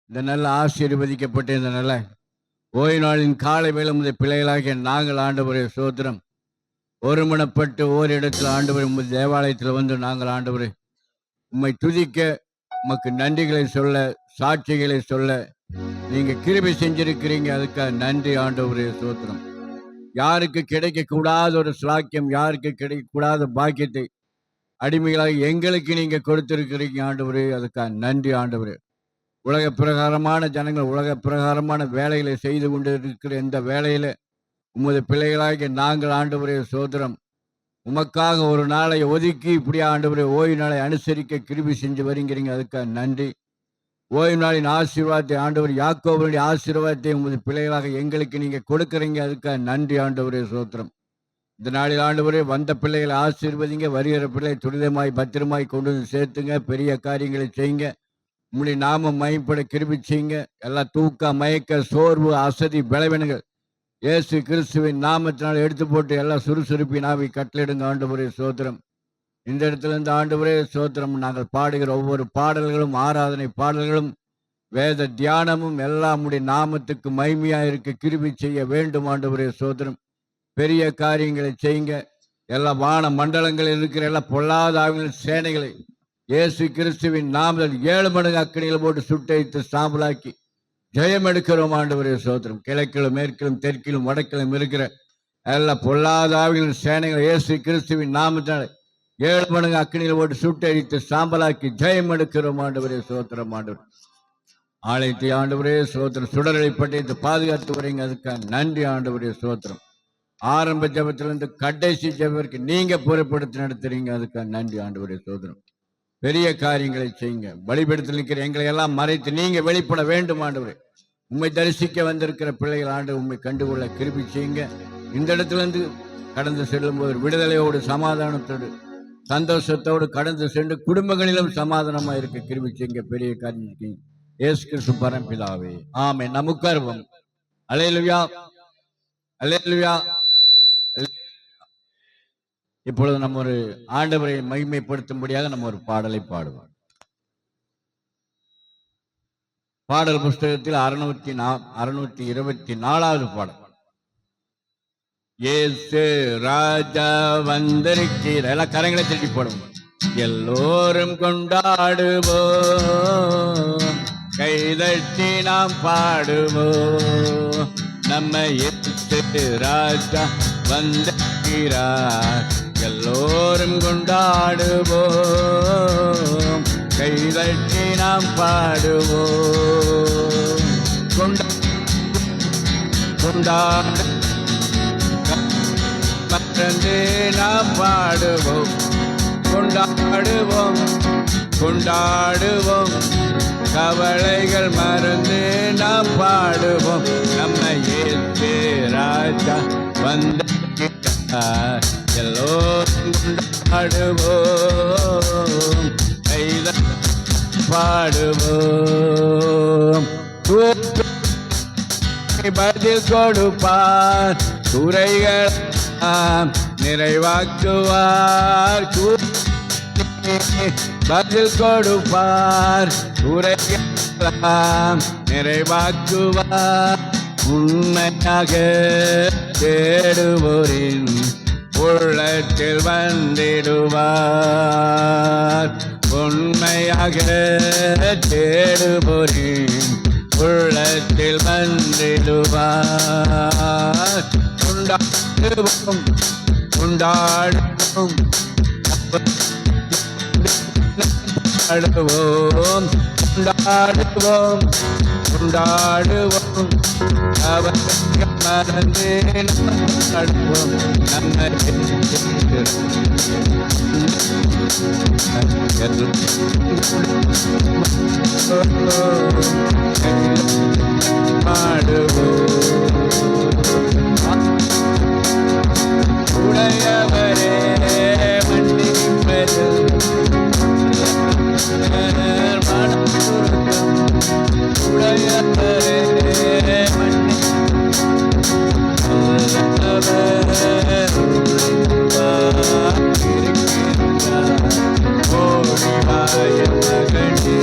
இந்த நல்ல ஆசீர்வதிக்கப்பட்ட இந்த நல்ல ஓய்வு நாளின் காலை வேளை முதல் பிள்ளைகளாகிய நாங்கள் ஆண்டவரே சோத்திரம் ஒருமனப்பட்டு ஓரிடத்தில் ஆண்டவரே உமது தேவாலயத்தில் வந்து நாங்கள் ஆண்டவரே உம்மை துதிக்க உமக்கு நன்றிகளை சொல்ல சாட்சிகளை சொல்ல நீங்க கிருபை செஞ்சிருக்கிறீங்க. அதுக்காக நன்றி ஆண்டவரே சோத்திரம். யாருக்கு கிடைக்க கூடாத ஒரு சாக்கியம், யாருக்கு கிடைக்க கூடாத பாக்கியத்தை அடிமைகளாக எங்களுக்கு நீங்க கொடுத்திருக்கிறீங்க ஆண்டவரே. அதுக்காக நன்றி ஆண்டவரே. உலக பிரகாரமான ஜனங்கள் உலக பிரகாரமான வேலைகளை செய்து கொண்டு இருக்கிற இந்த வேலையில உமது பிள்ளைகளாகிய நாங்கள் ஆண்டவரே சோதரம் உமக்காக ஒரு நாளை ஒதுக்கி இப்படியா ஆண்டவரே ஓய்வு நாளை அனுசரிக்க கிருபை செஞ்சு வருகிறீங்க. அதுக்காக நன்றி. ஓய்வு நாளின் ஆசீர்வாதத்தை ஆண்டவர் யாக்கோபனுடைய ஆசீர்வாதத்தை உமது பிள்ளைகளாக எங்களுக்கு நீங்க கொடுக்குறீங்க. அதுக்காக நன்றி ஆண்டவரே சோத்திரம். இந்த நாளில் ஆண்டவரே வந்த பிள்ளைகளை ஆசீர்வதிங்க, வருகிற பிள்ளை துரிதமாய் பத்திரமாய் கொண்டு வந்து சேர்த்துங்க, பெரிய காரியங்களை செய்யுங்க, உங்களுடைய நாம மயப்பட கிருபை செய்யுங்க. எல்லாம் தூக்க மயக்க சோர்வு அசதி பலவீனங்கள் இயேசு கிறிஸ்துவின் நாமத்தினால் எடுத்து போட்டு எல்லாம் சுறுசுறுப்பி நாவி கட்டளிடுங்க ஆண்டவரே சோத்திரம். இந்த இடத்துல இருந்து ஆண்டவரே சோத்திரம் நாங்கள் பாடுகிற ஒவ்வொரு பாடல்களும் ஆராதனை பாடல்களும் வேத தியானமும் எல்லாம் உடைய நாமத்துக்கு மகிமையா இருக்க கிருபை செய்ய வேண்டும் ஆண்டவரே சோத்திரம். பெரிய காரியங்களை செய்யுங்க. எல்லா வான மண்டலங்களில் இருக்கிற எல்லா பொல்லாத சேனைகளை இயேசு கிறிஸ்துவின் நாமத்தில் 7 மடங்கு அக்கடியில் போட்டு சுட்டழித்து சாம்பலாக்கி ஜெயம் எடுக்கிறோம் ஆண்டவரே சோத்திரம். கிழக்கிலும் மேற்கிலும் தெற்கிலும் வடக்கிலும் இருக்கிற எல்லா பொல்லாத சேனைகளை இயேசு கிறிஸ்துவின் நாமத்தினால் 7 மடங்கு அக்கடியில் போட்டு சுட்டழித்து சாம்பலாக்கி ஜெயம் எடுக்கிறோம் ஆண்டவரே சோத்திரம். ஆண்டவர் ஆலயத்தை ஆண்டவரே சோத்திரம் சுடரழைப்பட்டு பாதுகாத்து வரீங்க. அதுக்காக நன்றி ஆண்டவரே சோத்திரம். ஆரம்ப ஜபத்திலிருந்து கடைசி ஜபத்திற்கு நீங்க பொறுப்படுத்தி நடத்துறீங்க. அதுக்காக நன்றி ஆண்டவரே சோதரம். பெரிய காரியங்களை செய்யுங்க. பலிபீடத்தில் நிற்கிற எங்களை எல்லாம் மறைத்து நீங்க வெளிப்பட வேண்டும் ஆண்டவரே. உண்மை தரிசிக்க வந்திருக்கிற பிள்ளைகள் ஆண்டு உண்மை கண்டுகொள்ள கிருபை செய்யுங்க. இந்த இடத்துல இருந்து கடந்து செல்லும் போது விடுதலையோடு சமாதானத்தோடு சந்தோஷத்தோடு கடந்து சென்று குடும்பங்களிலும் சமாதானமா இருக்க கிருபை செய்யுங்க. பெரிய காரியம் இயேசு கிறிஸ்து பரம்பிதாவே ஆமென். நமக்கு அருவம். அல்லேலூயா அல்லேலூயா. இப்பொழுது நம்ம ஒரு ஆண்டவரை மகிமைப்படுத்தும்படியாக நம்ம ஒரு பாடலை பாடுவோம். பாடல் புஸ்தகத்தில் 624வது பாடல். இயேசு ராஜா வந்திருக்கிற எல்லாம் கரங்களை திருப்பி போடுவோம். எல்லோரும் கொண்டாடுவோம், கைதட்டி நாம் பாடுவோம். நம்ம இயேசு ராஜா வந்திருக்கிறார், எல்லோரும் கொண்டாடுவோம், கைதட்டி நாம் பாடுவோம். கொண்டாடு மறந்து நாம் பாடுவோம், கொண்டாடுவோம் கொண்டாடுவோம், கவலைகள் மறந்து நாம் பாடுவோம். நம்ம இயேசு ராஜா வந்திருக்கிறார், எல்லோரும் கொண்டாடுவோம், கைதட்டி பாடுவோம். பதில் கொடுப்பார், குறைகள் நிறைவாக்குவார். பதில் கொடுப்பார், குறைகள் நிறைவாக்குவார். உண்மையாக தேடுவோரின் உள்ளத்தில் வந்திடுவார். உண்மையாக தேடுவோரின் உள்ளத்தில் வந்திடுவார். கொண்டாடுவோம் கொண்டாடுவோம் கொண்டாடுவோம் கொண்டாடுவோம் கொண்டாடுவோம், அவர்கள் மறந்து நடுவோம். நம்ம உடையவரே மன்னிப்பது உடையவரே ஓடிவாய மகனே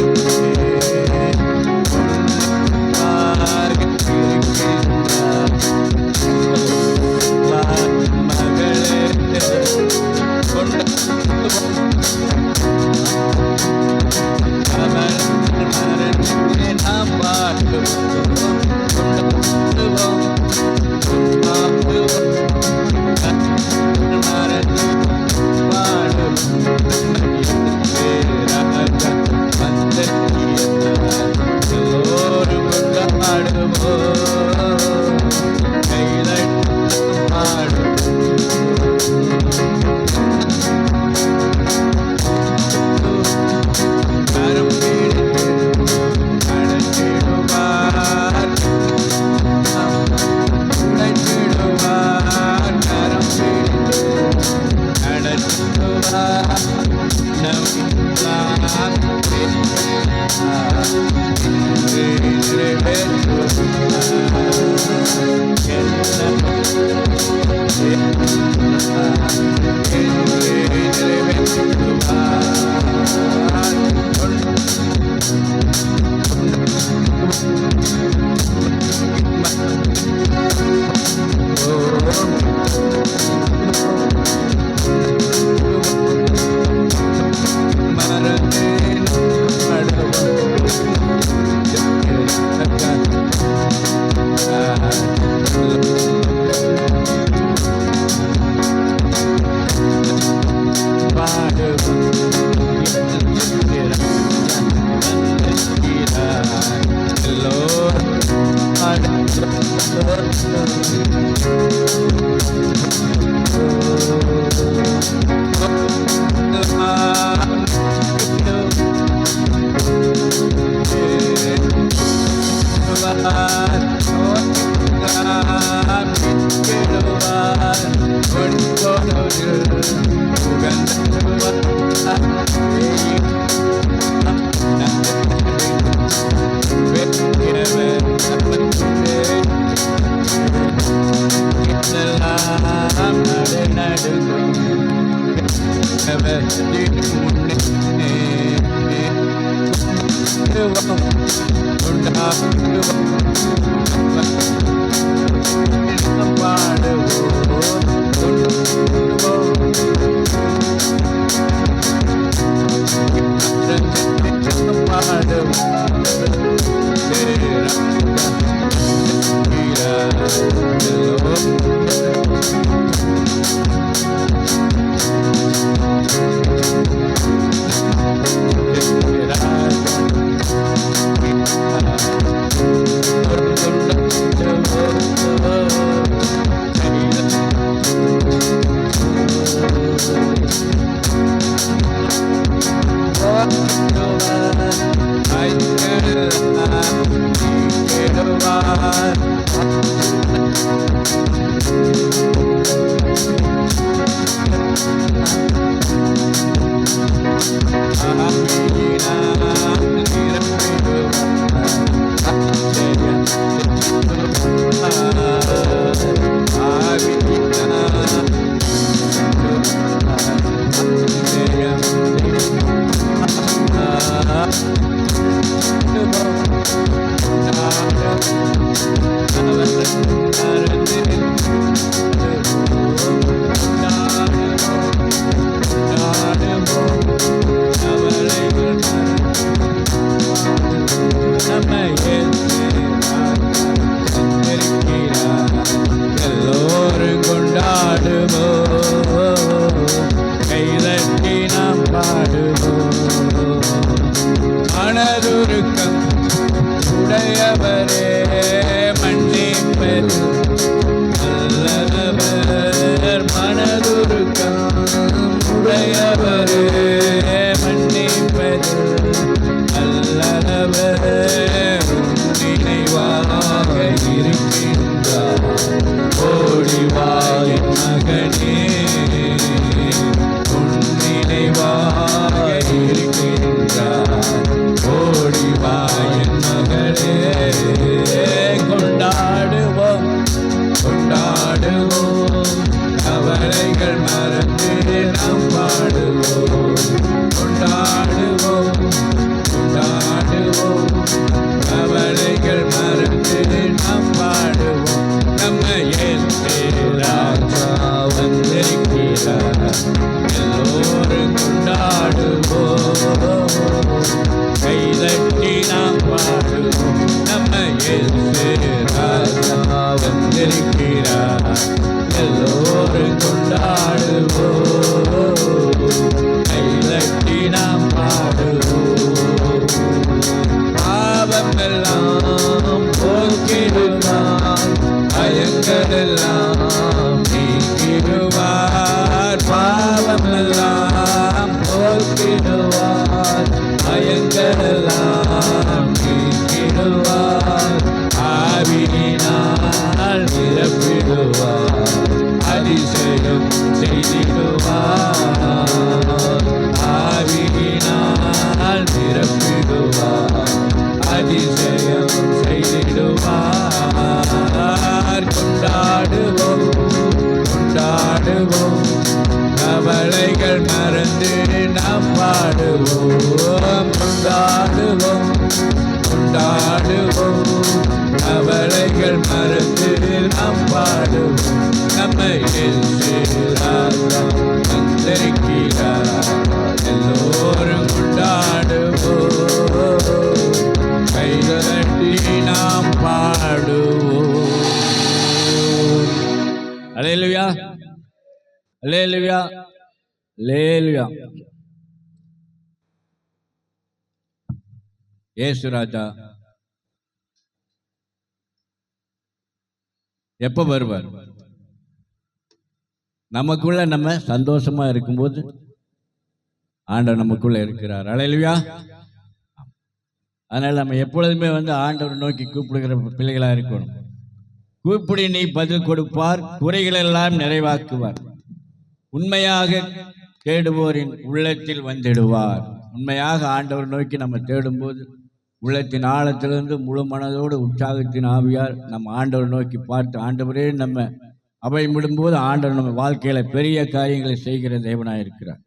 கவலைகள் மறந்து நாம் பாடுவோம். கைதட்டி நாம் பாடுவோம், நம்ம இயேசு ராஜா வந்திருக்கிறார், எல்லோரும் கொண்டாடுவோம், கைதட்டி நாம் பாடுவோம். பாவமெல்லாம் போக்கிடுவார், பயங்களெல்லாம் நீக்கிடுவார், பாவமெல்லாம் போக்கிடுவார், பயங்களெல்லாம் நீக்கிடுவார், ஆவியினால் நிரப்பிடுவார், அதிசயம் செய்திடுவார், ஆவியினால் நிரப்பிடுவார், அதிசயம் செய்திடுவார். கொண்டாடுவோம் கொண்டாடுவோம், கவலைகள் மறந்து நாம் பாடுவோம், கொண்டாடுவோம் கொண்டாடுவோம், கவலைகள் மறந்து நாம் பாடுவோம், நம்ம இயேசு ராஜா வந்திருக்கிறார், எல்லோரும் கொண்டாடுவோம், கைதட்டி நாம் பாடுவோம். அல்லேலூயா அல்லேலூயா அல்லேலூயா. இயேசு ராஜா எப்ப வருவார்? நமக்குள்ள நம்ம சந்தோஷமா இருக்கும்போது ஆண்டவர் நமக்குள்ள இருக்கிறார். அல்லேலூயா. அதனால நம்ம எப்பொழுதுமே ஆண்டவர் நோக்கி கூப்பிடுகிற பிள்ளைகளா இருக்கணும். கூப்பிடி நீ பதில் கொடுப்பார், குறைகளெல்லாம் நிறைவாக்குவார், உண்மையாக தேடுவோரின் உள்ளத்தில் வந்திடுவார். உண்மையாக ஆண்டவர் நோக்கி நம்ம தேடும்போது உள்ளத்தின் ஆழத்திலிருந்து முழு மனதோடு உற்சாகத்தின் ஆவியார் நம்ம ஆண்டவர் நோக்கி பார்த்து, ஆண்டவரே நம்ம அபயமிடும்போது ஆண்டவர் நம்ம வாழ்க்கையில பெரிய காரியங்களை செய்கிற தேவனாக இருக்கிறார்.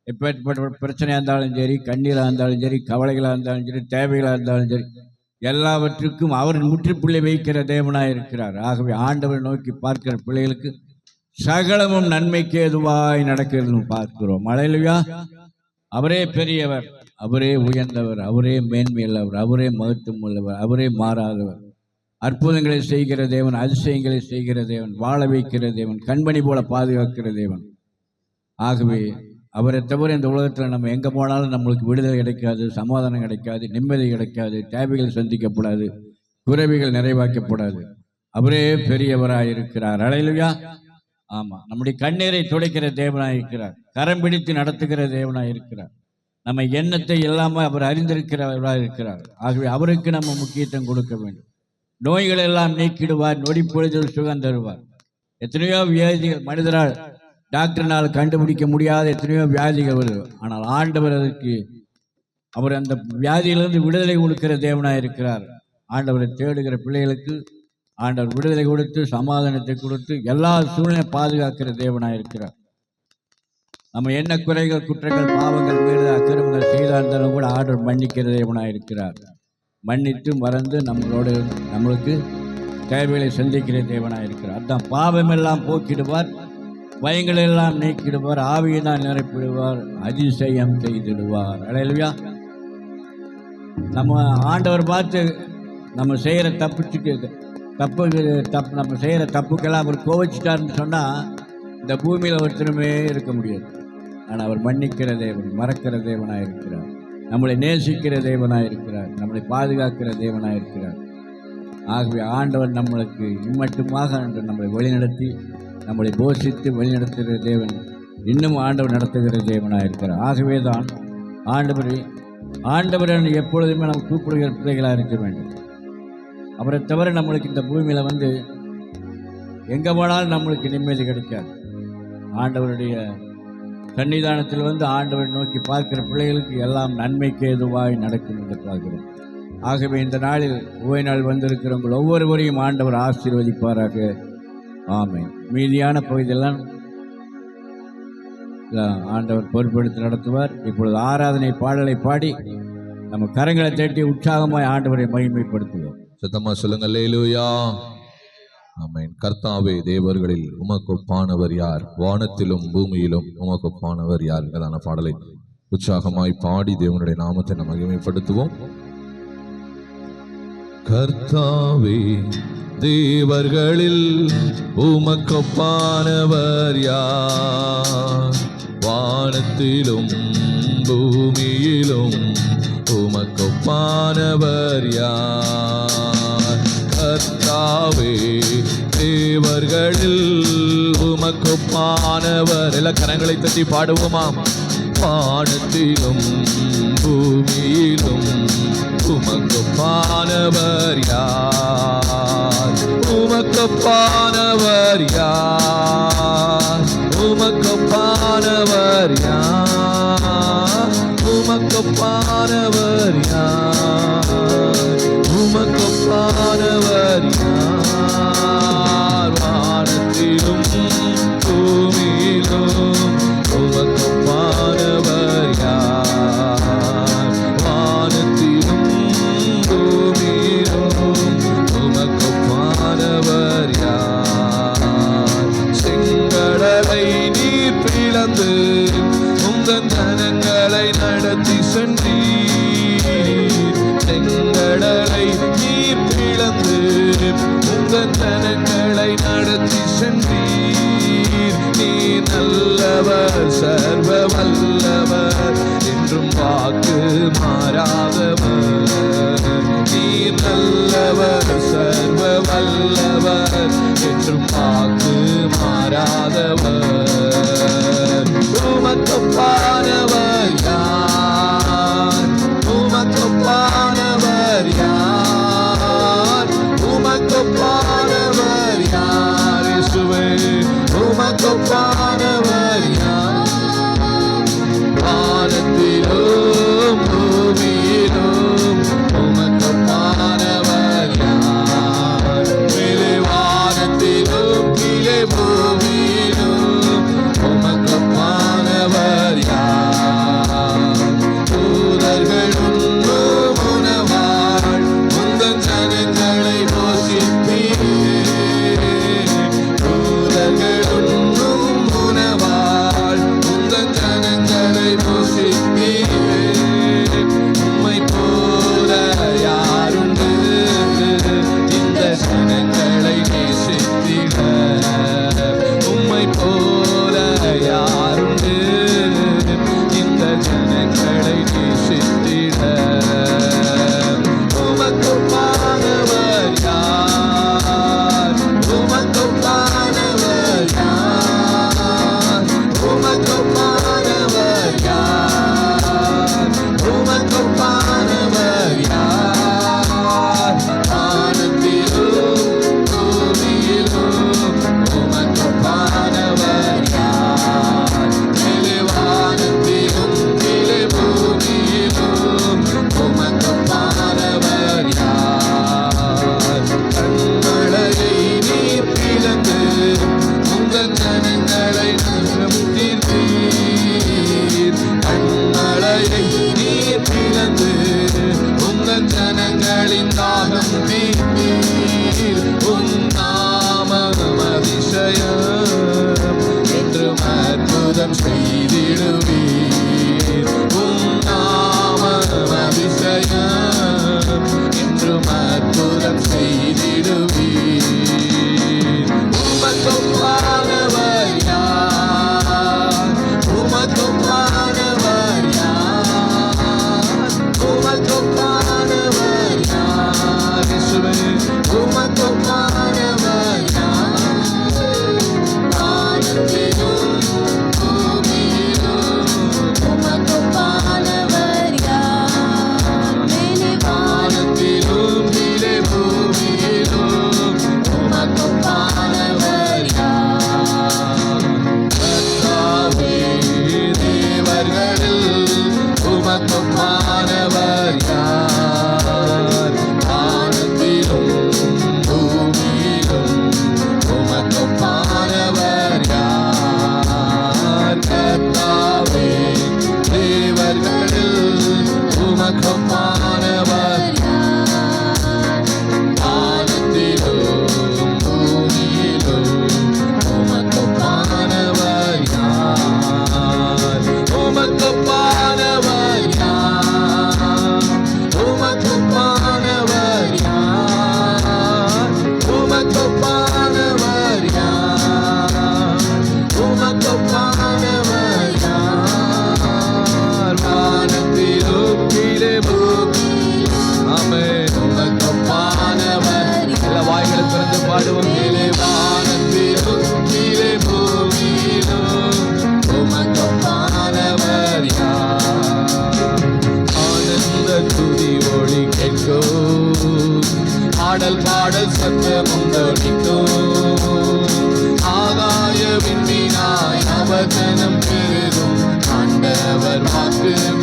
எப்பேற்பட்ட பிரச்சனையாக இருந்தாலும் சரி, கண்ணீராக இருந்தாலும் சரி, கவலைகளாக இருந்தாலும் சரி, தேவைகளாக இருந்தாலும் சரி, எல்லாவற்றுக்கும் அவர் முற்றுப்புள்ளி வைக்கிற தேவனாக இருக்கிறார். ஆகவே ஆண்டவரை நோக்கி பார்க்கிற பிள்ளைகளுக்கு சகலமும் நன்மைக்கு எதுவாய் நடக்கிறது பார்க்கிறோம். அல்லேலூயா. அவரே பெரியவர், அவரே உயர்ந்தவர், அவரே மேன்மையுள்ளவர், அவரே மகத்துவம் உள்ளவர், அவரே மாறாதவர், அற்புதங்களை செய்கிற தேவன், அதிசயங்களை செய்கிற தேவன், வாழ வைக்கிற தேவன், கண்மணி போல பாதுகாக்கிற தேவன். ஆகவே அவரை தவிர இந்த உலகத்தில் நம்ம எங்கே போனாலும் நம்மளுக்கு விடுதலை கிடைக்காது, சமாதானம் கிடைக்காது, நிம்மதி கிடைக்காது, தேவைகள் சந்திக்கப்படாது, குறைவுகள் நிறைவாக்கப்படாது. அவரே பெரியவராக இருக்கிறார். அல்லேலூயா. ஆமாம், நம்முடைய கண்ணீரை துடைக்கிற தேவனாக இருக்கிறார், கரம் பிடித்து நடத்துகிற தேவனாக இருக்கிறார், நம்ம எண்ணத்தை எல்லாமே அவர் அறிந்திருக்கிறவராக இருக்கிறார். ஆகவே அவருக்கு நம்ம முக்கியத்துவம் கொடுக்க வேண்டும். நோய்கள் எல்லாம் நீக்கிடுவார், நொடி பொழுதில் சுகம் தருவார். எத்தனையோ வியாதிகள் மனிதரால் டாக்டர்னால் கண்டுபிடிக்க முடியாத எத்தனையோ வியாதிகள் வருது. ஆனால் ஆண்டவர் அதற்கு அவர் அந்த வியாதியிலிருந்து விடுதலை கொடுக்கிற தேவனாக இருக்கிறார். ஆண்டவரை தேடுகிற பிள்ளைகளுக்கு ஆண்டவர் விடுதலை கொடுத்து சமாதானத்தை கொடுத்து எல்லா சூழ்நிலை பாதுகாக்கிற தேவனாக இருக்கிறார். நம்ம என்ன குறைகள், குற்றங்கள், பாவங்கள், மீது அக்கிரமங்கள் செய்தாலும் கூட ஆண்டவர் மன்னிக்கிற தேவனாக இருக்கிறார். மன்னித்து மறந்து நம்மளுக்கு தேவைகளை சந்திக்கிற தேவனாக இருக்கிறார். அதுதான் பாவமெல்லாம் போக்கிடுவார், பயங்களெல்லாம் நீக்கிடுவார், ஆவியினால் நிரப்பிடுவார், அதிசயம் செய்திடுவார். அல்லேலூயா. நம்ம ஆண்டவர் பார்த்து நம்ம செய்கிற நம்ம செய்கிற தப்புக்கெல்லாம் அவர் கோவிச்சிட்டார்னு சொன்னால் இந்த பூமியில் ஒருத்தருமே இருக்க முடியாது. ஆனால் அவர் மன்னிக்கிற தேவன், மறக்கிற தேவனாக இருக்கிறார், நம்மளை நேசிக்கிற தேவனாக இருக்கிறார், நம்மளை பாதுகாக்கிற தேவனாக இருக்கிறார். ஆகவே ஆண்டவர் நம்மளுக்கு இம்மட்டுமாக நம்மளை வழிநடத்தி நம்மளை போஷித்து வழிநடத்துகிற தேவன், இன்னும் ஆண்டவர் நடத்துகிற தேவனாக இருக்கிறார். ஆகவே தான் ஆண்டவரை எப்பொழுதுமே நம்ம கூப்பிடுகிற பிள்ளைகளாக இருக்க வேண்டும். அவரை தவிர நம்மளுக்கு இந்த பூமியில் எங்கே போனாலும் நம்மளுக்கு நிம்மதி கிடைக்காது. ஆண்டவருடைய சன்னிதானத்தில் ஆண்டவரை நோக்கி பார்க்கிற பிள்ளைகளுக்கு எல்லாம் நன்மைக்கு எதுவாய் நடக்கும் என்று பார்க்கிறோம். ஆகவே இந்த நாளில் ஓய்வு நாள் வந்திருக்கிறவங்க ஒவ்வொருவரையும் ஆண்டவர் ஆசீர்வதிப்பாராக. ஆமென். மீதியான பகுதியெல்லாம் ஆண்டவர் பொறுப்பெடுத்து நடத்துவார். இப்பொழுது ஆராதனை பாடலை பாடி நம்ம கரங்களை தட்டி உற்சாகமாய் ஆண்டவரை மகிமைப்படுத்துவோம். சத்தமா சொல்லுங்க, அல்லேலூயா. ஆமென். கர்த்தாவே, தேவர்களில் உமக்கு ஒப்பானவர் யார்? வானத்திலும் பூமியிலும் உமக்கு ஒப்பானவர் யார்? பாடலை உற்சாகமாய் பாடி தேவனுடைய நாமத்தை நாம் மகிமைப்படுத்துவோம். கர்த்தாவே, தேவர்களில் உமக்கொப்பானவர் யார்? வானத்திலும் பூமியிலும் உமக்கொப்பானவர் யார்? கர்த்தாவே, தேவர்களில் உமக்கொப்பானவர். எல்லா கரங்களை தட்டி பாடுவோமாம். வானத்திலும் பூமியிலும் உமக்கொப்பானவர் யார்? உமக்கொப்பானவர் யார்? உமக்கொப்பானவர் யார்? உமக்கொப்பானவர் யார்? உமக்கொப்பானவர் யார்? வானத்திலும் பூமியிலும் உமக்கொப்பானவர் யார்? வானத்திலும் பூமியிலும் உமக்கொப்பானவர் யார்? செங்கடலை நீர் பிளந்து உந்தன் ஜனங்களை நடத்தி சென்றீர். செங்கடலை நீர் பிளந்து உந்தன் ஜனங்களை நடத்தி சென்றீர். நீ நல்லவர், சர்வ வல்லவர், என்றும் வாக்கு மாறாதவர். நீ நல்லவர், சர்வ வல்லவர், என்றும் வாக்கு மாறாதவர். உமக்கொப்பானவர் யார்? உமக்கொப்பானவர் யார்? உமக்கொப்பானவர் யார்? இயேசுவே, உமக்கொப்பானவர் யார்? வானத்திலும் பூமியிலும் உமக்கொப்பானவர் யார்? மேலே வானத்திலும் கீழே பூமியிலும் உமக்கொப்பானவர் யார்? தூதர்கள் உண்ணும் உணவாள் உந்தன் ஜனங்களை போஷிப்பீரே. தூதர்கள் உண்ணும் உணவாள் உந்தன் ஜனங்களை போஷிப்பீரே. உம்மை போல யாருண்டு இந்த ஜனங்களை நேசித்திட? உம்மை போல யாருண்டு இந்த ஜனங்களை நேசித்திட? உமக்கொப்பானவர் யார்? உமக்கொப்பானவர் யார்? உமக்கொப்பானவர் யார்? உமக்கொப்பானவர் யார்? வானத்திலும் பூமியிலும் உமக்கொப்பானவர் யார்? மேலே வானத்திலும் கீழே பூமியிலும் உமக்கொப்பானவர் யார்? கண்மலையை நீர் பிளந்து உங்கள் ஜனங்களை நடத்தினீர். கண்மலையை நீர் பிளந்து உங்கள் ஜனங்களின் தாகம் தீர்த்தீர். உம் நாமம் அதிசயம் என்றும் அற்புதம் செய்திடுவீர். உம் நாமம் அதிசயம் என்றும் அற்புதம் செய்திடுவீர். உமக்கொப்பானவர் யார்? உமக்கொப்பானவர் யார்? உமக்கொப்பானவர் யார்? இயேசுவே, உமக்கொப்பானவர் யார்? வானத்திலும் பூமியிலும் உமக்கொப்பானவர் யார்? மேலே வானத்திலும் கீழே பூமியிலும் உமக்கொப்பானவர் யார்? கர்த்தாவே, தேவர்களில் உமக்கொப்பானவர் யார்? வானத்திலும் பூமியிலும் உமக்கொப்பானவர் யார்? கர்த்தாவே, தேவர்களில் உமக்கொப்பானவர் வானத்திலும் பூமியிலும் உமக்கொப்பானவர் யார்? உமக்கொப்பானவர்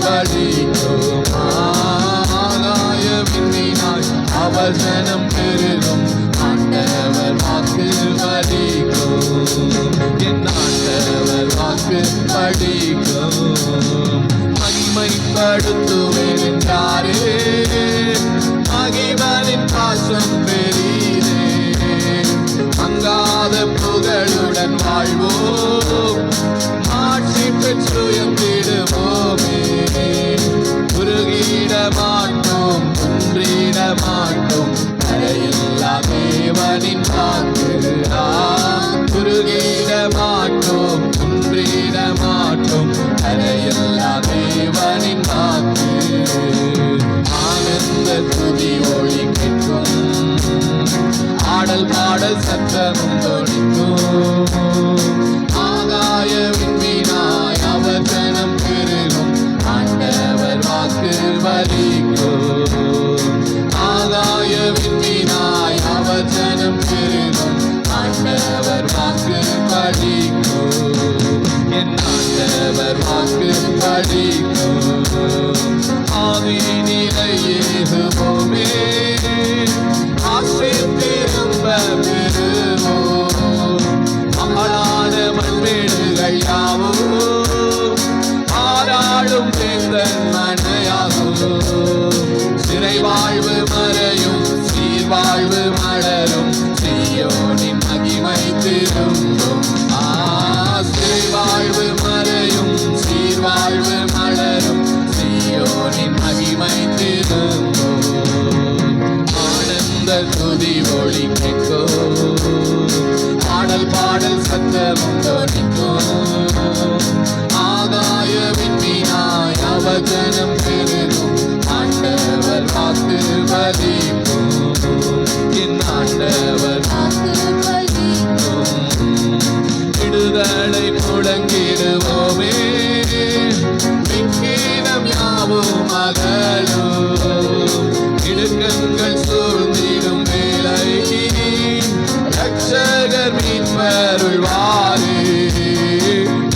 வழிக்கும் ஆகாய விண்மீனாய் அவர் ஜனம் பெருகும் ஆண்டவர் வாக்கு வழிக்கும் என் ஆண்டவர் வாக்கு வழிக்கும் மகிமைப்படுத்துவேன் என்றாரே மகிமனின் பாசம் பெரியதே மங்காத புகழுடன் வாழ்வோம் ஆட்சி பெற்று உயர்ந்திடுவோமே குறுகிட மாட்டோம் குன்றிட மாட்டோம் தரையில்லா தேவனின் வாக்கு குறுகிட மாட்டோம் குன்றிட மாட்டோம் தரையில்லா தேவனின் வாக்கு ஆனந்த துதி ஒளி கேட்கும் ஆடல் பாடல் சத்தமும் தொனிக்கும் ஆகாய விண்மீனாய் அவர் ஜனம் பெருகும் ஆண்டவர் வாக்கு வலிக்கும் ஆகாய விண்மீனாய் அவர் ஜனம் பெருகும் ஆண்டவர் வாக்கு வலிக்கும் என் ஆண்டவர் வாக்கு வலிக்கும் ஆவி நிறையேகுவோமே ஆசை திரும்ப பெறுவோம் மகளான மண்மேடுகள் யாவும் ஆராடும் தேர்தல் மனையாகும் சிறை வாழ்வு மறையும் சீர்வாழ்வு மலரும் சீயோனின் மகிமை திரும்பும் சிறை வாழ்வு மறையும் சீர்வாழ்வு மலரும் சீயோனின் மகிமை திரும்பும் ஆனந்த துதி ஒளி கேட்கும் ஆடல் பாடல் சத்தமும் தொனிக்கும் ஆகாய விண்மீனாய் அவர் ஜனம் பெருகும் ஆண்டவர் வாக்கு வலிக்கும் என் ஆண்டவர் விடுதலை முழங்கிடுவோமே விக்கீனம் யாவும் மகளும் இடுக்கங்கள் சூழ்ந்திடும் வேலை ரட்சகர் மீட்பருள்வாரே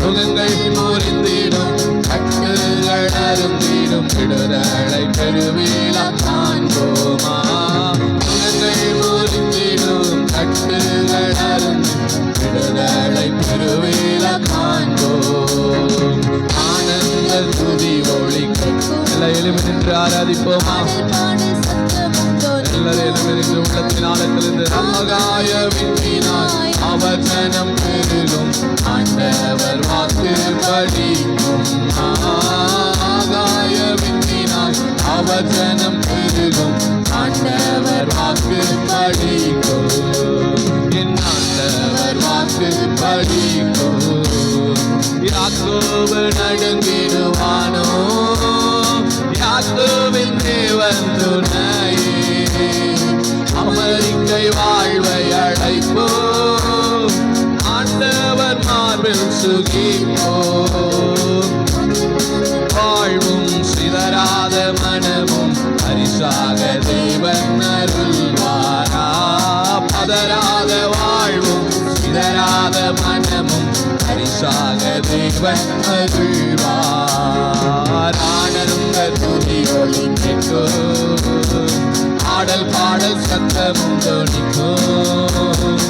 முகங்கள் முறிந்திடும் கட்டுகள் அருந்திடும் விடுதலை பெருவேலா காண்போமா முகங்கள் முறிந்திடும் கட்டுகள் அருந்திடும் விடுதலை பெருவேலா காண்போம் ஆனந்த துதி ஒளி எல்லா எளிமை நின்று ஆராதிப்போமா எல்லாரும் எளிமை உள்ளத்தின் ஆழத்திலிருந்து ஆகாய விண்மீனாய் அவர் ஜனம் பெருகும் ஆண்டவர் வாக்கு படிக்கும் ஆகாய விண்மீனாய் அவர் ஜனம் பெருகும் ஆண்டவர் வாக்கு படிக்கும் என் ஆண்டவர் வாக்கு படிக்கும் யாக்கோபு நடுங்கிடுவானோ யாக்கோபின் தேவன் துணையே அமெரிக்கை வாழ்வை அழைப்போ ஆண்டவர் மார்பில் சுகிப்போ வாழ்வும் சிதறாத மனமும் பரிசாக தேவன் அருள்வாரா பதறாத வாழ்வும் சிதறாத மனமும் பரிசாக தேவன் அருள்வார் ஆனந்த துதி ஒளி கேட்கும் ஆடல் பாடல் சத்தமும் தொனிக்கும்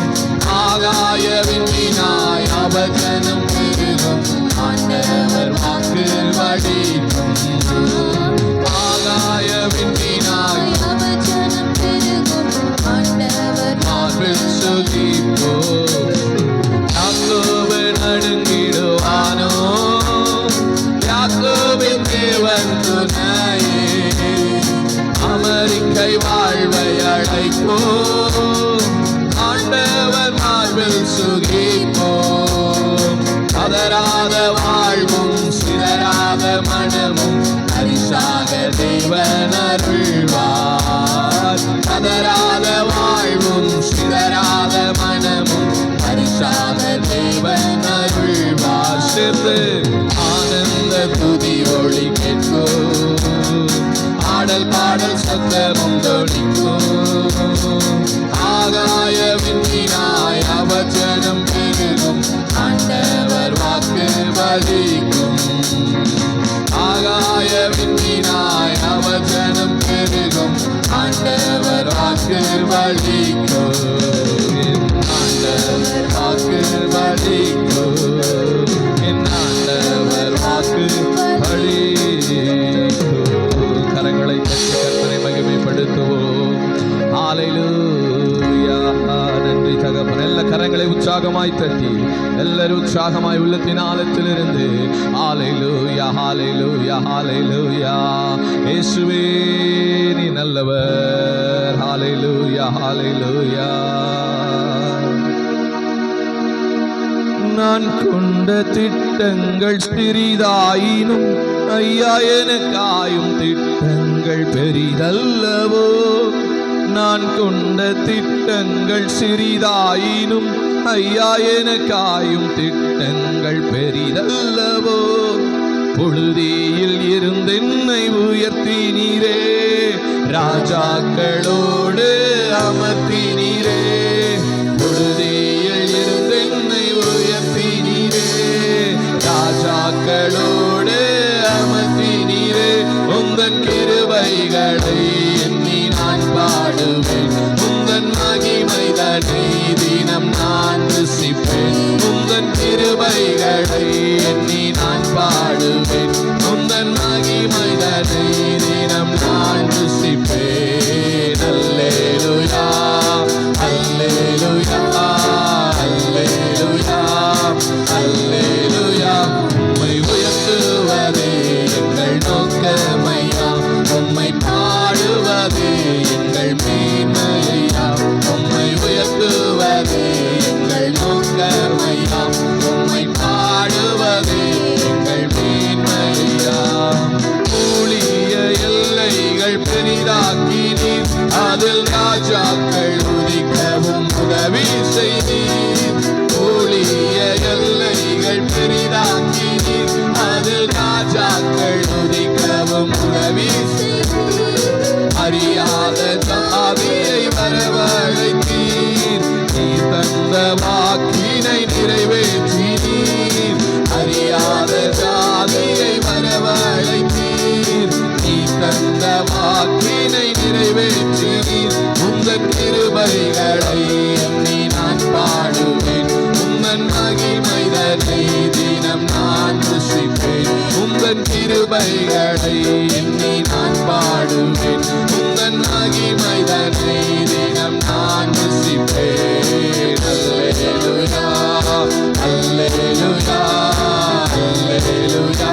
ஆகாய விண்மீனாய் அவர் ஜனம் பெருகும் ஆண்டவர் வாக்கு வடிக்கும் ஆகாய விண்மீனாய் அவர் ஜனம் பெருகும் ஆண்டவர் மார்பில் சுகிப்போ யாக்கோபு நடுங்கிடுவானோ யாக்கோபின் தேவன் துணையே அமெரிக்கை வாழ்வை அழைப்போ ஆண்டவர் மார்பில் சுகிப்போ பதறாத வாழ்வும் சிதறாத மனமும் பரிசாக தேவன் அருள்வார் பதறாத வாழ்வும் சிதறாத மனமும் பரிசாக தேவன் அருள்வார் சேர்ந்து ஆனந்த துதி ஒளி கேட்கும் ஆடல் பாடல் சத்தமும் தொனிக்கும் ஆகாய விண்மீனாய் அவர் ஜனம் பெருகும் ஆண்டவர் வாக்கு வலிக்கும் ஆகாய விண்ணினாய் அவஜனம் பெருகும் ஆண்டவர் வாக்கு வலிக்கும் ஆண்டவர் வாக்கு வலிக்கும் என் ஆண்டவர் வாக்கு வலிக்கும். கரங்களை தட்டி கர்த்தரை மகிமைப்படுத்துவோம். ஹல்லேலூயா. நன்றி தகப்பன். எல்லா கரங்களை உற்சாகமாய் தட்டி எல்லாரும் உற்சாகமாய் உள்ளத்தின் ஆழத்திலிருந்து ஹல்லேலூயா ஹல்லேலூயா ஹல்லேலூயா. இயேசுவே நீ நல்லவர். ஹல்லேலூயா ஹல்லேலூயா. நான் கொண்ட திட்டங்கள் சிறிதாயினும் ஐயா எனக்காயும் திட்டங்கள் பெரிதல்லவோ. நான் கொண்ட திட்டங்கள் சிறிதாயினும் ஐயா எனக்காயும் திட்டங்கள் பெரிதல்லவோ. புழுதியில் இருந்தென்னை உயர்த்தினீரே, ராஜாக்களோடு அமர்த்தினீரே. புழுதியில் இருந்தென்னை உயர்த்தினீரே, ராஜாக்களோடு அமர்த்தினீரே. உந்தன் கிருபைகளை எண்ணி நான் பாடுவேன், உந்தன் மகிமைதனை தினம் நான் ருசிப்பேன். உந்தன் கிருபைகளை எண்ணி நான் பாடுவேன், உந்தன் மகிமைதனை தினம் நான் ருசிப்பேன். அல்லேலூயா அல்லேலூயா அல்லேலூயா அல்லேலூயா. உம்மை உயர்த்துவதே எங்கள் நோக்கமையா, உம்மை பாடுவதே எங்கள் மேன்மையா. உம்மை உயர்த்துவதே எங்கள் நோக்கமையா, உம்மை பாடுவதே எங்கள் மேன்மையா. ஊழிய எல்லைகள் பெரிதாக்கினீர், அதில் ராஜாக்கள் உதிக்கவும் உதவி செய்தீர். ஊழிய எல்லைகள் பெரிதாக்கினீர், அதில் ராஜாக்கள் உதிக்கவும் உதவி செய்தீர். அறியாத ஜாதியை வரவழைத்தீர், நீ தந்த வாக்கினை நிறைவேற்றினீர். அறியாத ஜாதியை வரவழைத்தீர், நீ தந்த வாக்கினை நிறைவேற்றினீர். உந்தன் கிருபைகளை எண்ணி நான் பாடுவேன், உந்தன் மகிமைதனை தினம் நான் ருசிப்பேன். உந்தன் கிருபைகளை எண்ணி நான் பாடுவேன், உந்தன் மகிமைதனை தினம் நான் ருசிப்பேன். அல்லேலூயா அல்லேலூயா அல்லேலூயா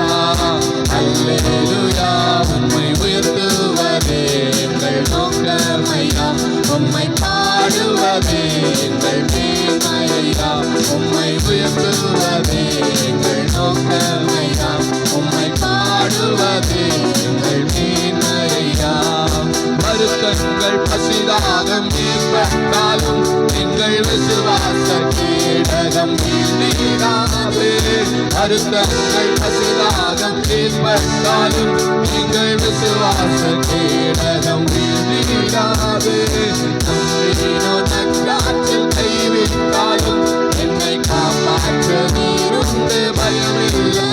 அல்லேலூயா. உம்மை உயர்த்துவதே எங்கள் நோக்கமையா, உம்மை பாடுவதே எங்கள் மேன்மையா. உம்மை உயர்த்துவதே எங்கள் நோக்கமையா, உம்மை பாடுவதே எங்கள் மேன்மையா. வருத்தங்கள் பசிதாகம் ஏற்பட்டாலும் எங்கள் விசுவாச கேடகம் வீழ்ந்திடாதே. வருத்தங்கள் பசிதாகம் ஏற்பட்டாலும் எங்கள் விசுவாச கேடகம் வீழ்ந்திடாதே. நம்பினோ நற்காற்றில் கைவிட்டாலும் என்னை காப்பாற்ற நீருண்டு பயமில்லை.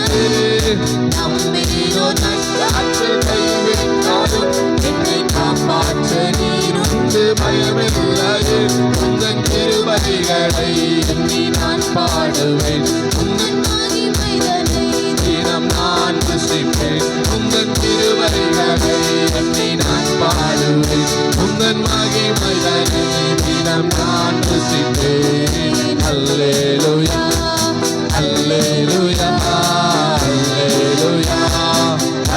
நம்பினோ நற்காற்றில் கைவிட்டாலும் என்னை காப்பாற்ற நீருண்டு பயமில்லை. உந்தன் கிருபைகளை எண்ணி நான் பாடுவேன், உந்தன் மகிமைதனை தினம் நான் ருசிப்பேன். உந்தன் கிருபைகளை எண்ணி நான் பாடுவேன், உந்தன் மகிமைதனை தினம் நான் ருசிப்பேன். அல்லேலூயா அல்லேலூயா அல்லேலூயா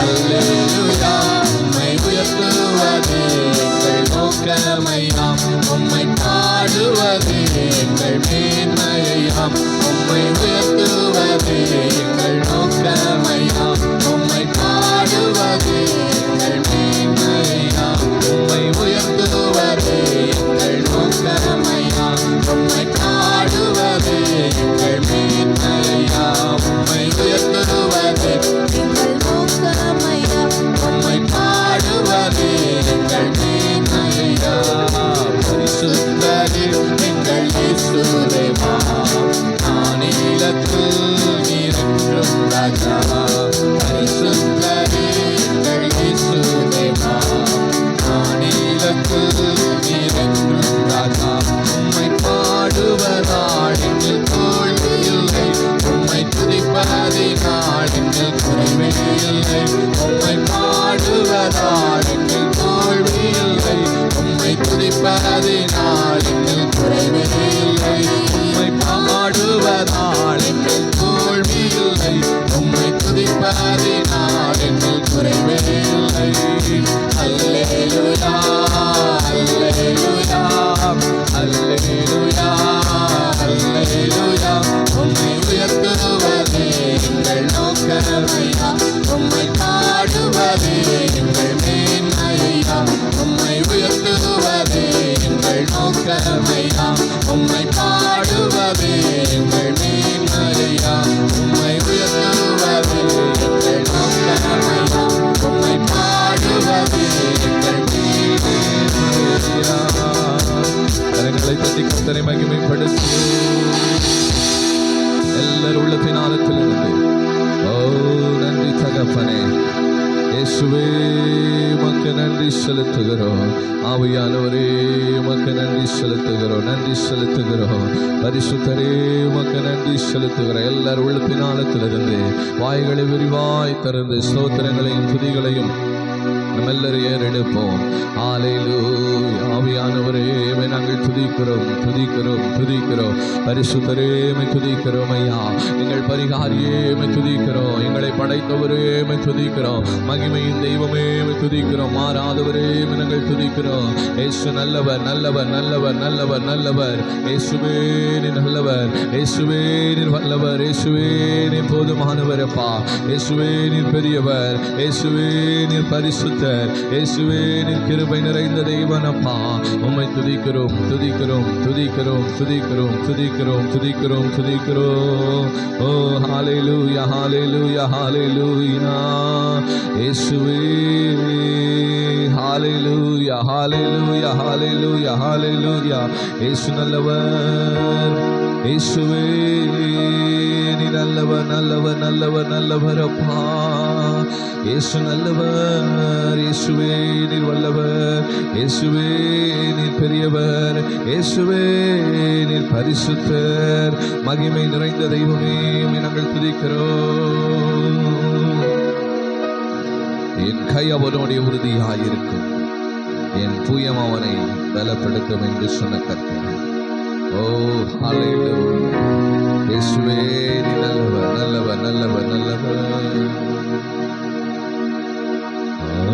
அல்லேலூயா. உம்மை உயர்த்துவதே எங்கள் நோக்கமையாம், உம்மை பாடுவதே எங்கள் மேன்மையாம். உம்மை உயர்த்துவதே எங்கள் நோக்கமையாம், உம்மை பாடுவதே எங்கள் மேன்மையாம். உம்மை உயர்த்துவதே எங்கள் நோக்கமையாம், உம்மை பாடுவதே எங்கள் மேன்மையாம். உம்மை உயர்த்துவதே எங்கள் நோக்கமையாம், உம்மை பாடுவதே எங்கள் மேன்மையாம். பரிசுத்தரே எங்கள் இயேசுதேவா, நானில உம்மை பாடுவதால் என்னில் தோல்வி இல்லை, உம்மை துதிப்பதினால் என்னில் குறைவே இல்லை. உம்மை பாடுவதால் என்னில் தோல்வி இல்லை, உம்மை துதிப்பதினால் என்னில் குறைவே இல்லை. அல்லேலூயா அல்லேலூயா அல்லேலூயா அல்லேலூயா. உம்மை உயர்த்துவதே எங்கள் நோக்கமையா, உம்மை பாடுவதே எங்கள் மேன்மையா, உம்மை உயர்த்துவதே எங்கள் நோக்கமையா, உம்மை பாடுவதே எங்கள் மேன்மையா, உம்மை உயர்த்துவதே எங்கள் நோக்கமையா, உம்மை பாடுவதே எங்கள் மேன்மையா. கரங்களை தட்டி கர்த்தரை மகிமைப்படுத்து. எல்லாரும் உள்ளத்தின் ஆழத்திலிருந்து ஓ நன்றி தகப்பனே, இயேசுவே உமக்கு நன்றி செலுத்துகிறோம். ஆவியானவரே உமக்கு நன்றி செலுத்துகிறோம், நன்றி செலுத்துகிறோம். பரிசுத்தரே உமக்கு நன்றி செலுத்துகிறோம். எல்லாரும் உள்ளத்தின் ஆழத்திலிருந்து வாய்களை விரிவாய் திறந்து ஸ்தோத்திரங்களையும் துதிகளையும் நம்ம எல்லாரும் ஏறெடுப்போம். ஹல்லேலூயா. ஆவியானவரே நாங்கள் துதிக்கிறோம் துதிக்கிறோம் துதிக்கிறோம். பரிசுத்தரே துதிக்கிறோம் ஐயா. எங்கள் பரிகாரியே துதிக்கிறோம். எங்களை படைத்தவரே துதிக்கிறோம். மகிமையின் தெய்வமே துதிக்கிறோம். மாறாதவரே நாங்கள் துதிக்கிறோம். இயேசு நல்லவர் நல்லவர் நல்லவர் நல்லவர் நல்லவர். இயேசுவே நீ நல்லவர், இயேசுவே நீர் வல்லவர், இயேசுவே நீர் போதுமானவர் அப்பா, இயேசுவே நீர் பெரியவர், இயேசுவே நீர் பரிசுத்தர், இயேசுவே நீர் கிருபை நிறைந்த தெய்வன் அப்பா. உம்மை துதிக்கிறோம் துதிக்கிறோம் துதிக்கிறோம் துதிக்கிறோம் துதிக்கிறோம் துதிக்கிறோம் துதிக்கிறோம். ஓ ஹல்லேலூயா ஹல்லேலூயா ஹல்லேலூயா. இயேசுவே ஹல்லேலூயா ஹல்லேலூயா ஹல்லேலூயா ஹல்லேலூயா. இயேசு நல்லவர், இயேசுவே நீ நல்லவர் நல்லவர் நல்லவர் நல்லவர் அப்பா. இயேசு நல்லவர், இயேசுவே நீர் வல்லவர், இயேசுவே நீர் பெரியவர், இயேசுவே நீர் பரிசுத்தர். மகிமை நிறைந்த தெய்வமே நாங்கள் துதிக்கிறோம். என் கை அவனுடைய உறுதியாயிருக்கும், என் புயம் அவனை பலப்படுத்தும் என்று சொன்ன கர்த்தர். ஓ ஹல்லேலூயா. இயேசுவே நீ நல்லவர் நல்லவர் நல்லவர் நல்லவர்.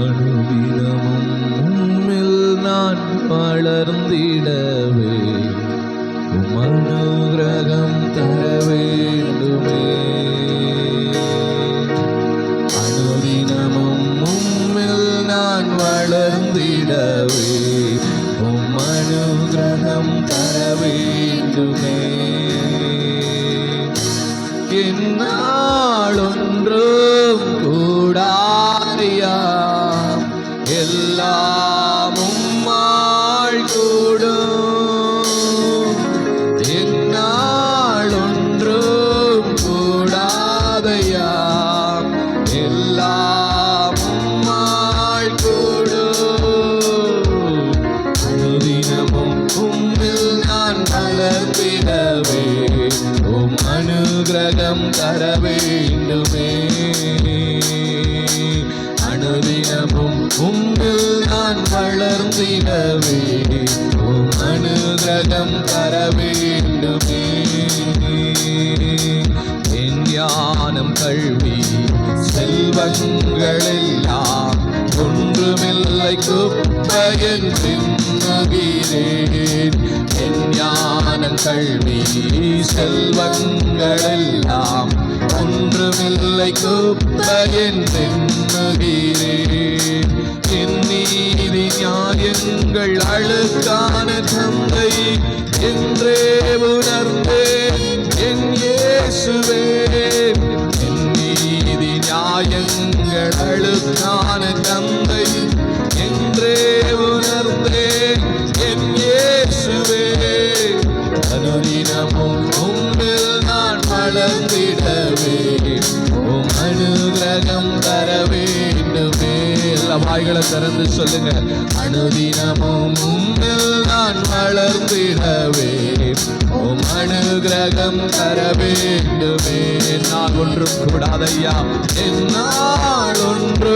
அனுதினமும் உம்மில் நான் வளர்ந்திடவே உம் அனுக்கிரகம் தர வேண்டுமே. அனுதினமும் உம்மில் நான் வளர்ந்திடவே உம் அனுக்கிரகம் தர வேண்டுமே. என்னாலொன்றும் கூடாரியா, எல்லாம் உம்மால் கூடும். என்னாலொன்றும் கூடாதையா, எல்லாம் உம்மால் கூடும். அனுதினமும் உம்மில் நான் வளர்ந்திடவே உம் அனுக்கிரகம் தர வேண்டுமே. அனுதினமும் உம்மில் நான் வளர்ந்திடவே உம் அனுக்கிரகம் தர வேண்டுமே. என் ஞானம் கல்வி செல்வங்களெல்லாம் ஒன்றுமில்லை குப்பையென் தின்னுகிறேன். என் ஞானம் கல்வி செல்வங்களெல்லாம் ஒன்றுமில்லை குப்பையென் தின்னுகிறேன். என் நீதி நியாயங்கள் அழுக்கான தந்தை என்றே உணர்ந்தேன் என் இயேசுவே. என் நீதி நியாயங்கள் அழுக்கான தந்தை என்றே உணர்ந்தேன் என் இயேசுவே. அனுதினமும் உம்மில் நான் வளர்ந்திடவே உம் அனுக்கிரகம் தர வேண்டுமே. எல்லா வாய்களை திறந்து சொல்லுங்க. அனுதினமும் உம்மில் நான் வளர்ந்திடவே உம் அனுக்கிரகம் தர வேண்டுமே. என்னால் ஒன்றும் கூடாதையா, என்னால் ஒன்றும்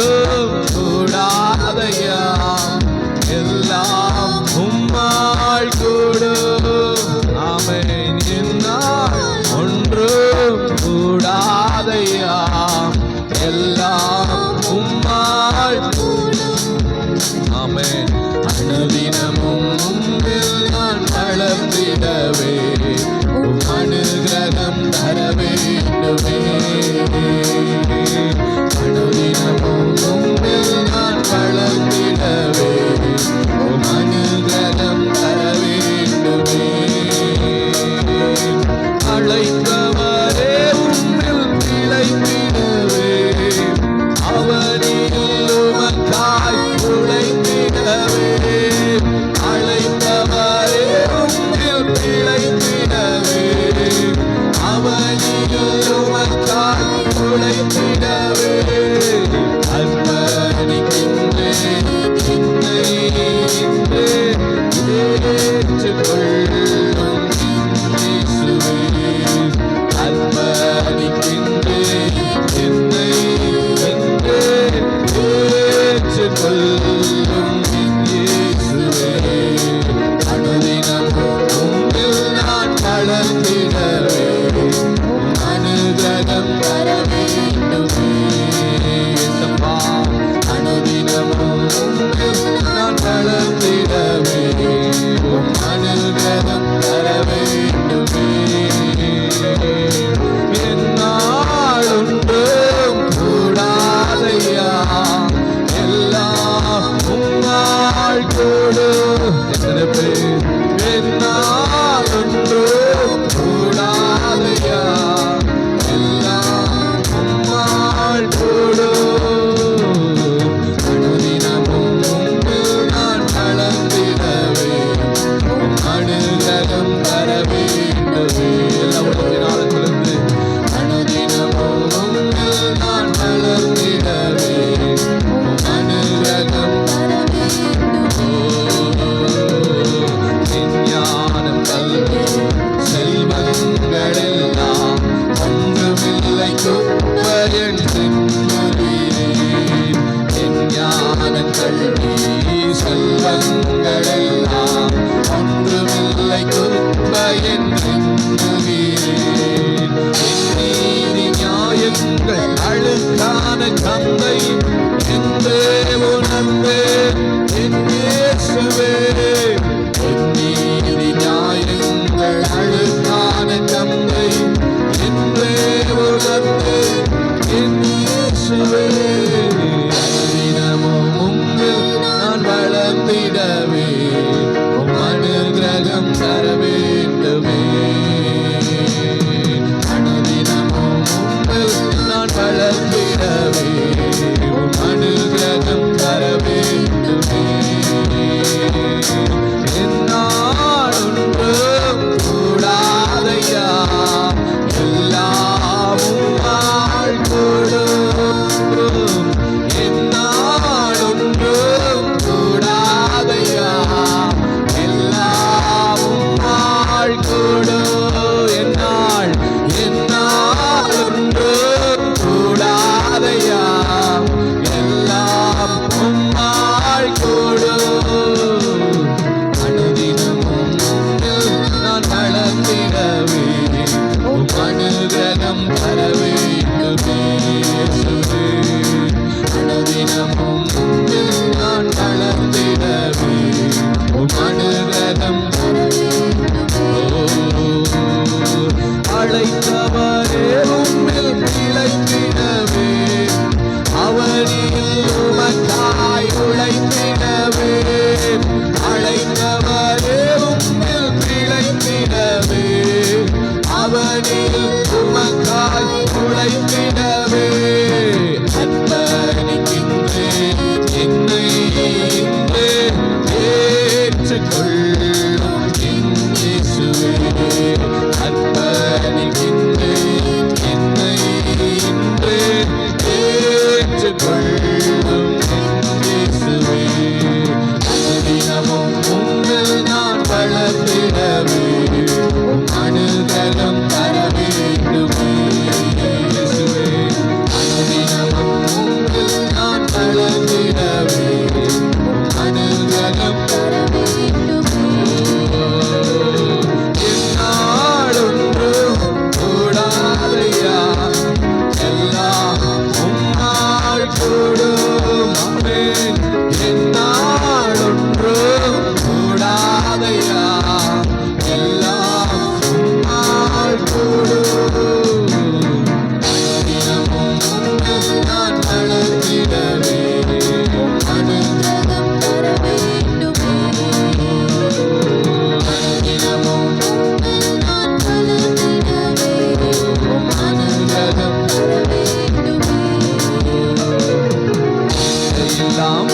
இல்லாம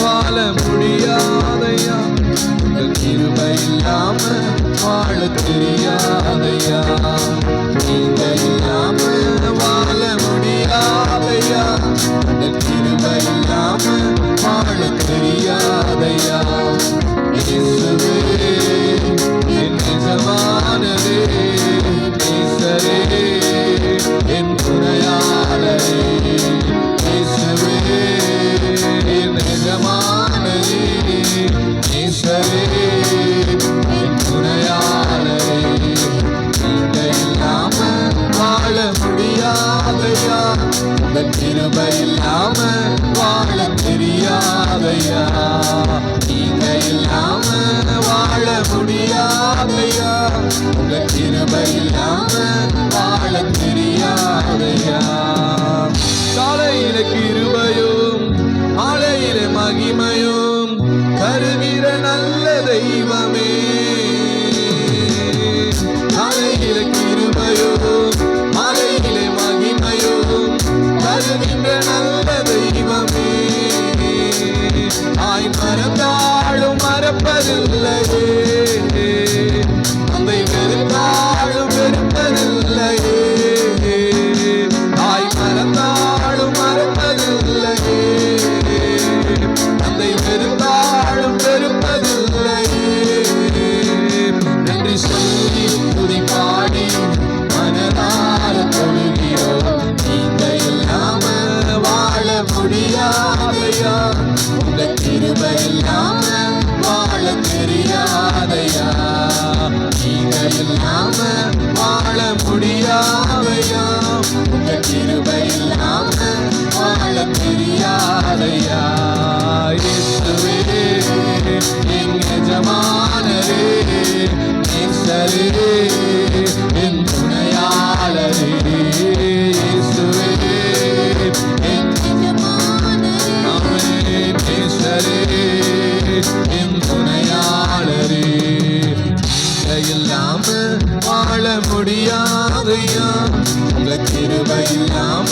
வாழ முடியாதையா, உங்க கிருபை இல்லாம வாழ தெரியாதையா, நீங்க இல்லாம வாழ முடியாதையா, உங்க கிருபை இல்லாம வாழ தெரியாதையா. இயேசுவே என் எஜமானரே, நேசரே என் துணையாளரே, இயேசுவே என் எஜமானரே, நேசரே என் துணையாளரே, நீங்க இல்லாம வாழ முடியாதையா, உங்க கிருபை இல்லாம வாழ தெரியாதையா, நீங்க இல்லாம வாழ முடியாதையா, உங்க கிருபை இல்லாம வாழ தெரியாதையா. காலையில கிருபையும் மாலையில மகிமையும் தருகிற நல்ல தெய்வமே, காலையில கிருபையும் மாலையில மகிமையும் தருகின்ற நல்ல தெய்வமே, ஆய் மறந்தாலும் மறப்பதில்லையே, தந்தை வெறுத்தாலும் வெறுப்பதில்லையே, ஆய் மறந்தாலும் மறப்பதில்லையே, தந்தை வெறுத்தாலும் வெறுப்பதில்லையே. நன்றி சொல்லி துதி பாடி மனதார தொழுகிறோம், நீங்க இல்லாம வாழ முடியாதையா, உங்க கிருபை இல்லாம வாழ தெரியாதையா, நீங்க இல்லாம வாழ முடியாதையா, உங்க கிருபை இல்லாம வாழ தெரியாதையா. இயேசுவே என் எஜமானரே, நேசரே என் துணையாளரே, இயேசுவே என் நேசரே என் துணையாளரே, இல்லாம வாழ முடியாதையா, உங்க கிருபை இல்லாம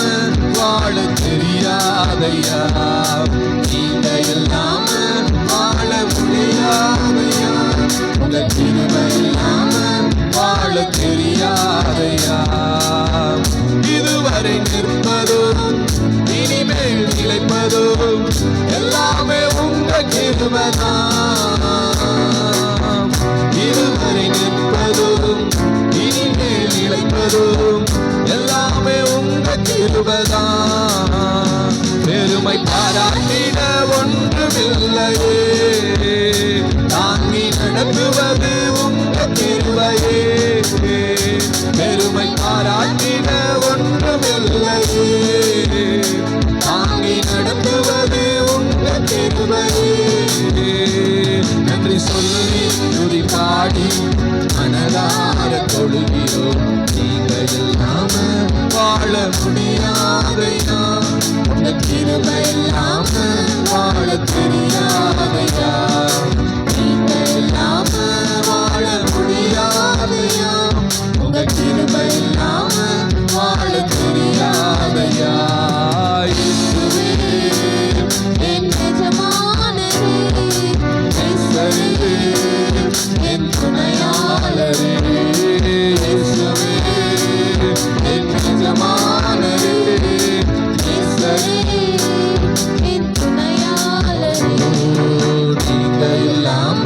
வாழ தெரியாதையா, நீங்க இல்லாம வாழ முடியாதையா, உங்க கிருபை இல்லாம வாழ தெரியாதையா. இதுவரை நிற்பதும் இனிமேல் நிலைப்பதும் எல்லாமே உங்க கிருபைதான், இதுவரை நிற்பதும் இனிமேல் நிலைப்பதும் எல்லாமே உங்க கிருபைதான். பெருமை பாராட்டிட ஒன்றுமில்லையே, தாங்கி நடத்துவது உங்க கிருபையே, பெருமை பாராட்டிட ஒன்றுமில்லையே, தாங்கி நடத்துவது உங்க கிருபையே. நன்றி சொல்லி துதி பாடி மனதார தொழுகிறோம், நீங்க இல்லாம வாழ முடியாதையா, உங்க கிருபை இல்லாம வாழ தெரியாதையா, நீங்க இல்லாம வாழ முடியாதையா, உங்க கிருபை இல்லாம வாழ தெரியாதையா. இயேசுவே என் எஜமானரே, நேசரே என் துணையாளரே, இயேசுவே என் எஜமானரே, நேசரே என் துணையாளரே, நீங்க இல்லாம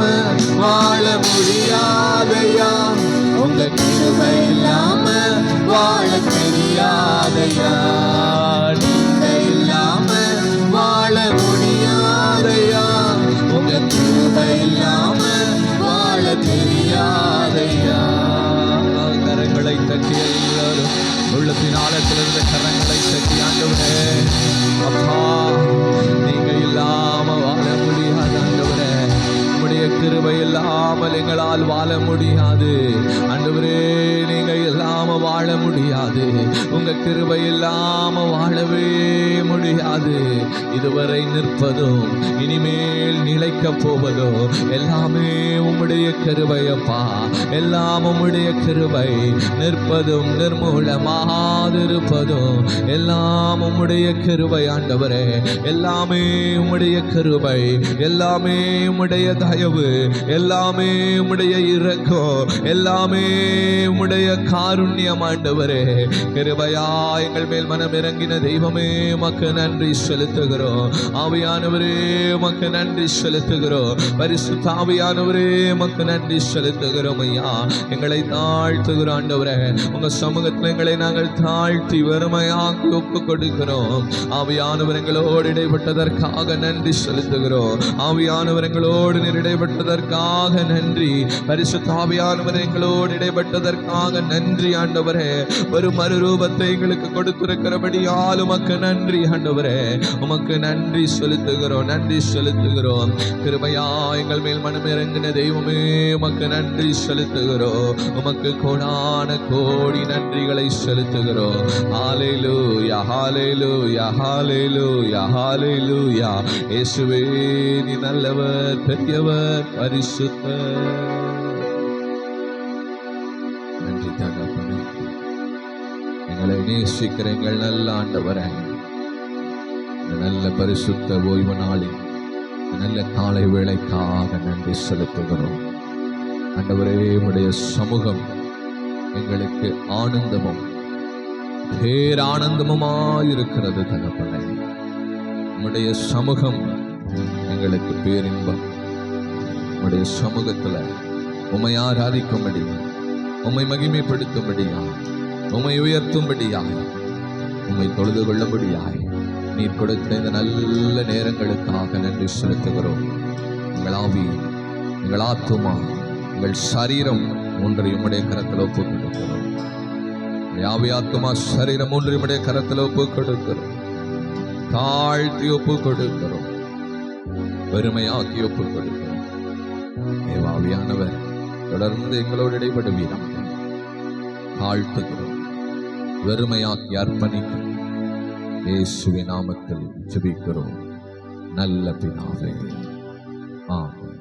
வாழ முடியாதையா, உங்க கிருபை இல்லாம வாழ தெரியாதையா, நீங்க இல்லாம வாழ முடியாதையா, உங்க கிருபை இல்லாம வாழ தெரியாதையா. கரங்களை தட்டி எல்லாரும் உள்ளத்தின் ஆழத்திலிருந்து கரங்களை தட்டி ஆண்டவரே, அப்பா நீங்க இல்லாம வாழ முடியாது ஆண்டவரே, உம்முடைய கிருபை இல்லாமல் எங்களால் வாழ முடியாது ஆண்டவரே, நீங்க இல்லாம வாழ முடியாது முடியாது. உங்க கிருபை இல்லாம வாழவே முடியாது. இதுவரை நிற்பதும் இனிமேல் நிலைக்க போவதோ எல்லாமே உம்முடைய கிருபையப்பா. எல்லாம் உம்முடைய கிருபை. நிற்பதும் நிர்மூலமாகாதிருப்பதும் எல்லாம் உம்முடைய கிருபை ஆண்டவரே. எல்லாமே உம்முடைய கிருபை. எல்லாமே உம்முடைய தயவு. எல்லாமே உம்முடைய இரக்கம். எல்லாமே உம்முடைய காருண்யம் ஆண்டவரே. கிருபையா எங்கள் மேல் மனம் இறங்கின தெய்வமே உமக்கு நன்றி செலுத்துகிறோம். ஆவியானவரே உமக்கு நன்றி செலுத்துகிறோம். பரிசுத்த ஆவியானவரே உமக்கு நன்றி செலுத்துகிறோம் ஐயா. எங்களை தாழ்த்துகிறோம் ஆண்டவரே. உங்க சமூகத்தில் எங்களை நாங்கள் தாழ்த்தி வறுமையாக்கி ஒப்பு கொடுக்கிறோம். ஆவியானவர் எங்களோடு இடைப்பட்டதற்காக நன்றி செலுத்துகிறோம். ஆவியானவர் எங்களோடு நீர் இடைப்பட்டதற்காக நன்றி. பரிசுத்த ஆவியானவர் எங்களோடு இடைப்பட்டதற்காக நன்றி ஆண்டவரே. ஒரு மறுரூபத்தை எங்களுக்கு கொடுத்திருக்கிறபடியால் உமக்கு நன்றி ஆண்டவரே. உமக்கு நன்றி செலுத்துகிறோம். நன்றி செலுத்துகிறோம். கிருபையா எங்கள் மேல் மனம் இறங்கின தெய்வமே உமக்கு நன்றி செலுத்துகிறோம். உமக்கு கோடான கோடி நன்றிகளை செலுத்துகிறோம். ஹல்லேலூயா ஹல்லேலூயா ஹல்லேலூயா ஹல்லேலூயா. இயேசுவே நீ நல்லவர், பெரியவர், பரிசுத்தர். நன்றி தகப்பனே. எங்களை நேசிக்கிற எங்கள் நல்ல ஆண்டவரே, நல்ல பரிசுத்த ஓய்வு நாளில் நல்ல காலை வேளைக்காக நன்றி செலுத்துகிறோம் ஆண்டவரே. உம்முடைய சமூகம் எங்களுக்கு ஆனந்தமும் பேரானந்தமுமாயிருக்கிறது தகப்பனே. உம்முடைய சமூகம் எங்களுக்கு பேரின்பம். உம்முடைய சமூகத்துல உம்மை ஆராதிக்கும்படியா, உம்மை மகிமைப்படுத்தும்படியா, உம்மை உயர்த்தும்படியாய், உம்மை தொழுது கொள்ளும்படியாய் நீர் கொடுத்த இந்த நல்ல நேரங்களுக்காக நன்றி செலுத்துகிறோம். எங்கள் ஆவி, எங்கள் ஆத்துமா, எங்கள் சரீரம் ஒன்றையும் உம்முடைய கரத்தில் ஒப்பு கொடுக்கிறோம். ஆவி ஆத்துமா சரீரம் ஒன்றையும் உம்முடைய கரத்தில் ஒப்பு கொடுக்கிறோம். தாழ்த்தி ஒப்பு கொடுக்கிறோம். பெருமையாக்கி ஒப்பு கொடுக்கிறோம். தேவாவியானவர் தொடர்ந்து எங்களோடு இடைபடுவீராக. தாழ்த்துகிறோம், வெறுமையாக்கி அர்ப்பணிக்கிறோம். இயேசுவின் நாமத்தில் ஜெபிக்கிறோம் நல்ல பிதாவே. ஆமென்.